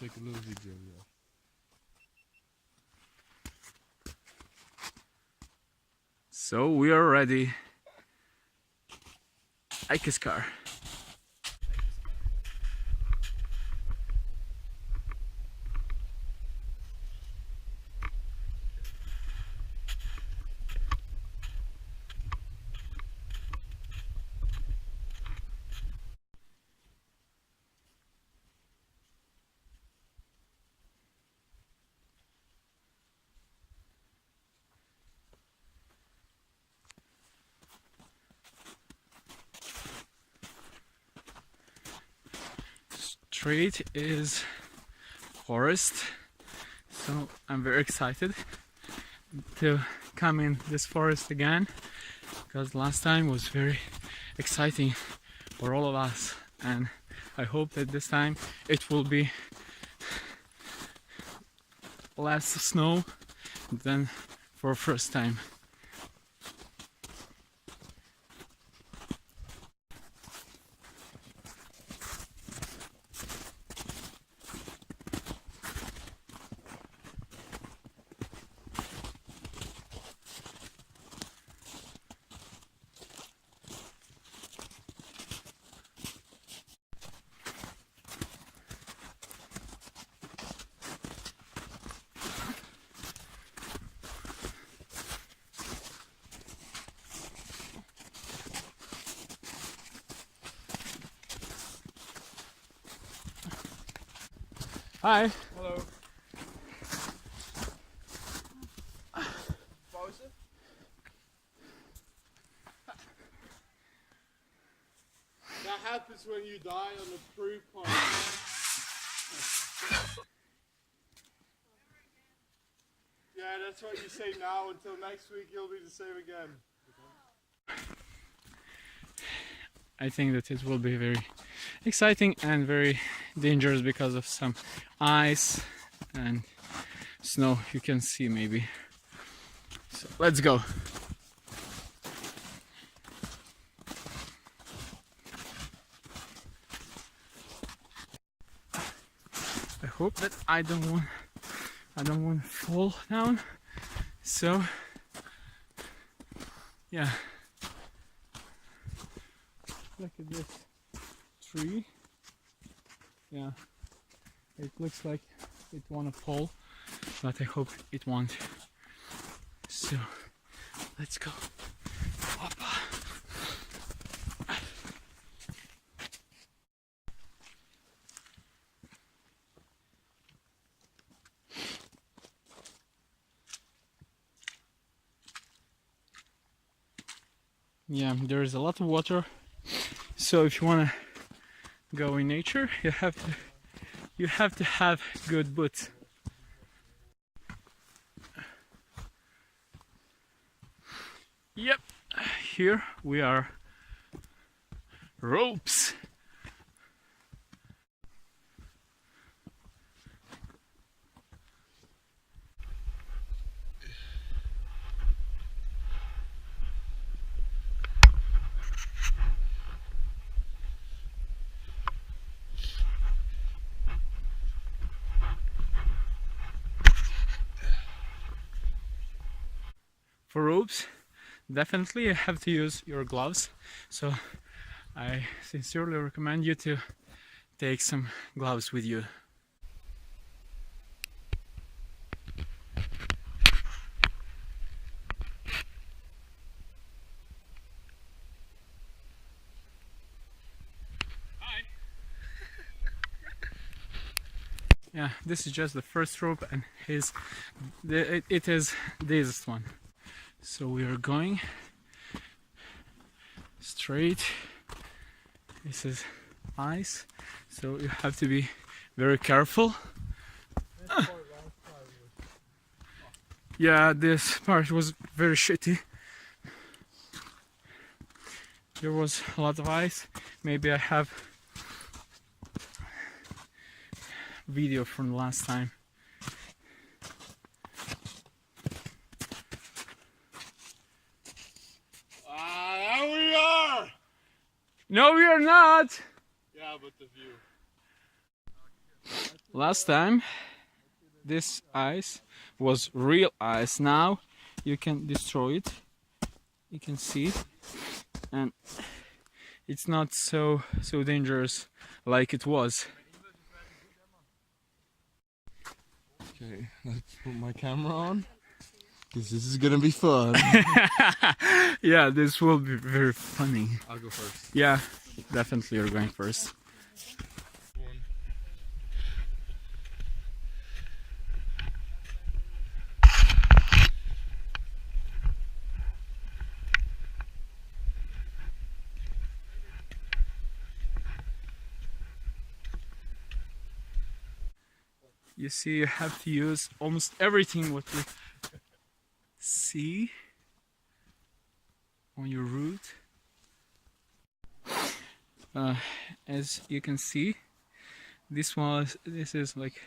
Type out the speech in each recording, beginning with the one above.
take a little video, yeah. So we are ready. Eikeskar. Straight is forest, so I'm very excited to come in this forest again, because last time was very exciting for all of us, and I hope that this time it will be less snow than for first time. Hi. Hallo. Pauze? That happens when you die on the proof part. Yeah, that's what you say now. Until next week, you'll be the same again. I think that it will be very exciting and very dangerous because of some ice and snow you can see maybe. So let's go. I hope that I don't want to fall down. So yeah. Look at this tree. Yeah, it looks like it wanna fall, but I hope it won't. So let's go. Hoppa. Yeah, there is a lot of water. So if you wanna go in nature, you have to have good boots. Yep, here we are. Ropes. For ropes, definitely you have to use your gloves, so I sincerely recommend you to take some gloves with you. Hi. Yeah, this is just the first rope, and it is this one. So we are going straight. This is ice, so you have to be very careful. Yeah, this part was very shitty. There was a lot of ice. Maybe I have video from the last time. There we are! No, we are not! Yeah, but the view. Last time this ice was real ice. Now you can destroy it. You can see, and it's not so dangerous like it was. Okay, let's put my camera on. Because this is gonna be fun. Yeah, this will be very funny. I'll go first. Yeah, definitely you're going first. You see, you have to use almost everything what you see on your route. As you can see, this is like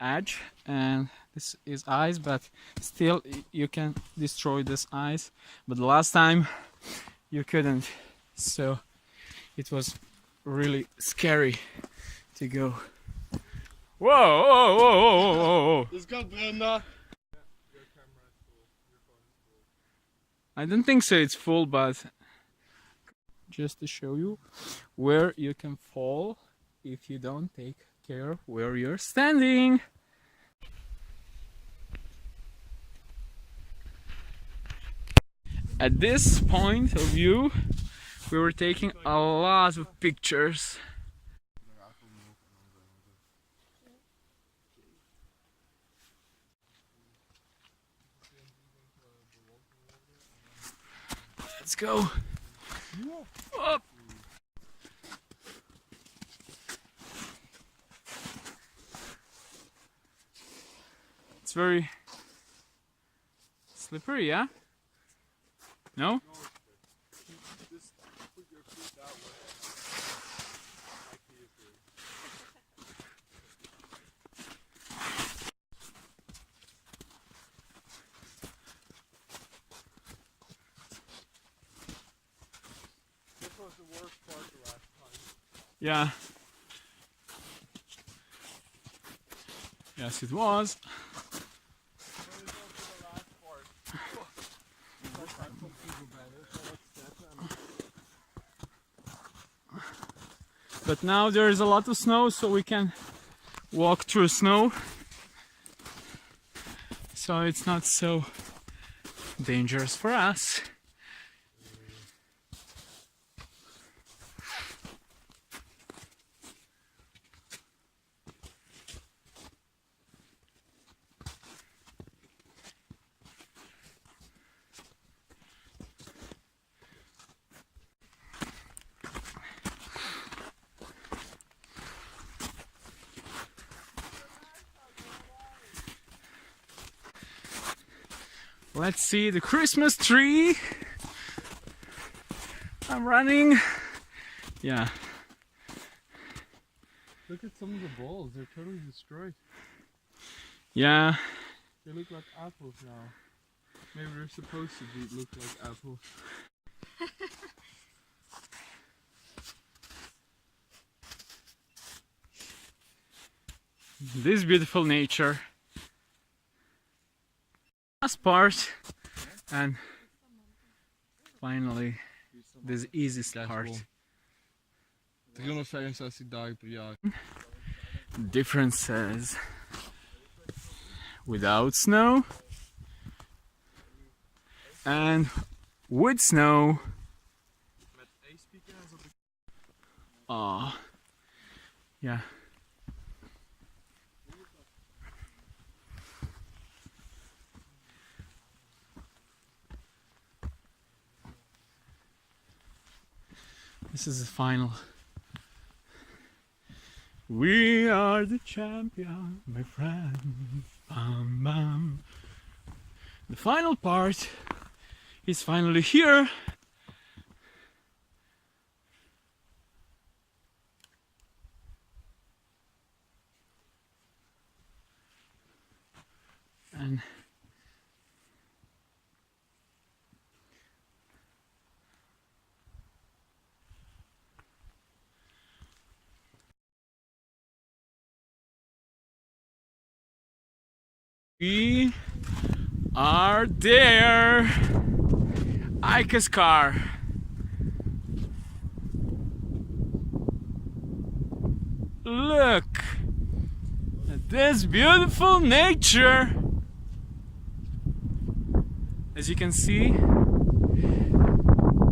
edge and this is ice, but still you can destroy this ice. But the last time you couldn't, so it was really scary to go. Whoa, whoa, whoa, whoa, whoa, whoa. Let's go, Brenda. I don't think so it's full, but just to show you where you can fall if you don't take care where you're standing. At this point of view, we were taking a lot of pictures. Let's go. Up. It's very slippery, yeah? No? Just put your feet that way. This was the worst part the last time. Yeah. Yes, it was. But now there is a lot of snow, so we can walk through snow. So it's not so dangerous for us. Let's see the Christmas tree. I'm running. Yeah. Look at some of the balls, they're totally destroyed. Yeah. They look like apples now. Maybe they're supposed to look like apples. This beautiful nature. Last part, and finally this easiest part. Differences without snow and with snow. Oh, yeah. This is the final. We are the champion, my friend. Bam, bam. The final part is finally here. And We are there. Eikeskar. Look at this beautiful nature. As you can see,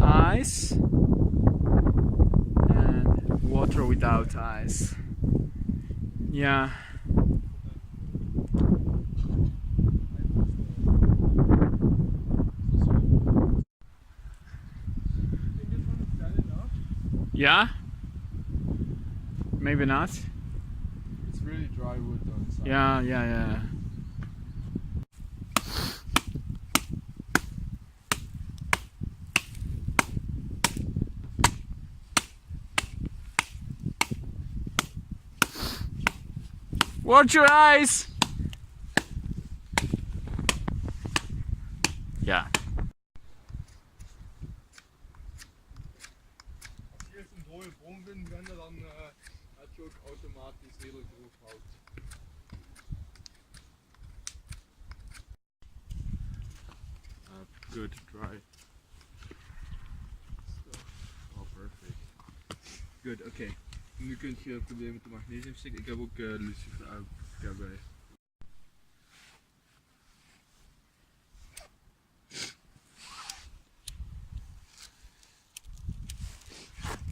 ice and water without ice. Yeah. Yeah? Maybe not. It's really dry wood though inside. Yeah. Watch your eyes! Ja. Als je eerst een dode boom vindt, dan heb je ook automatisch redelijk droog hout. Good, dry. Oh, perfect. Good, oké. Nu kun je proberen met de magnesiumstick. Ik heb ook lucifer erbij.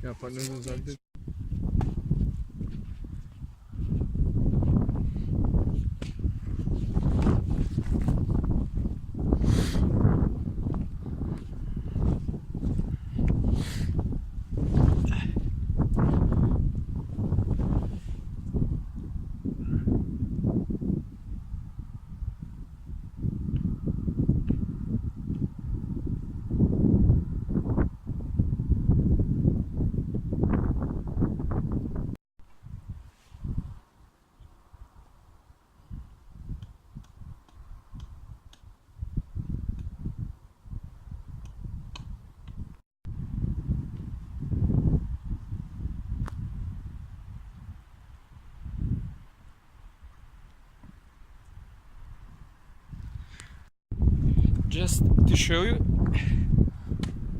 Ja, pak nog een zakdoek. Just to show you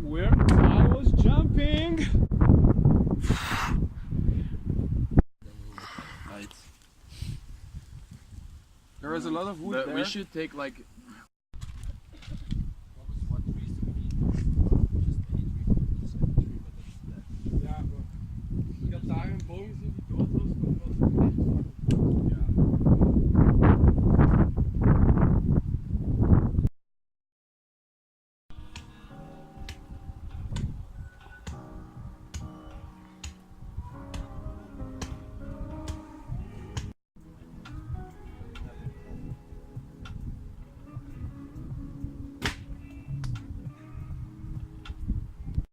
where I was jumping. Right. There is a lot of wood there. We should take like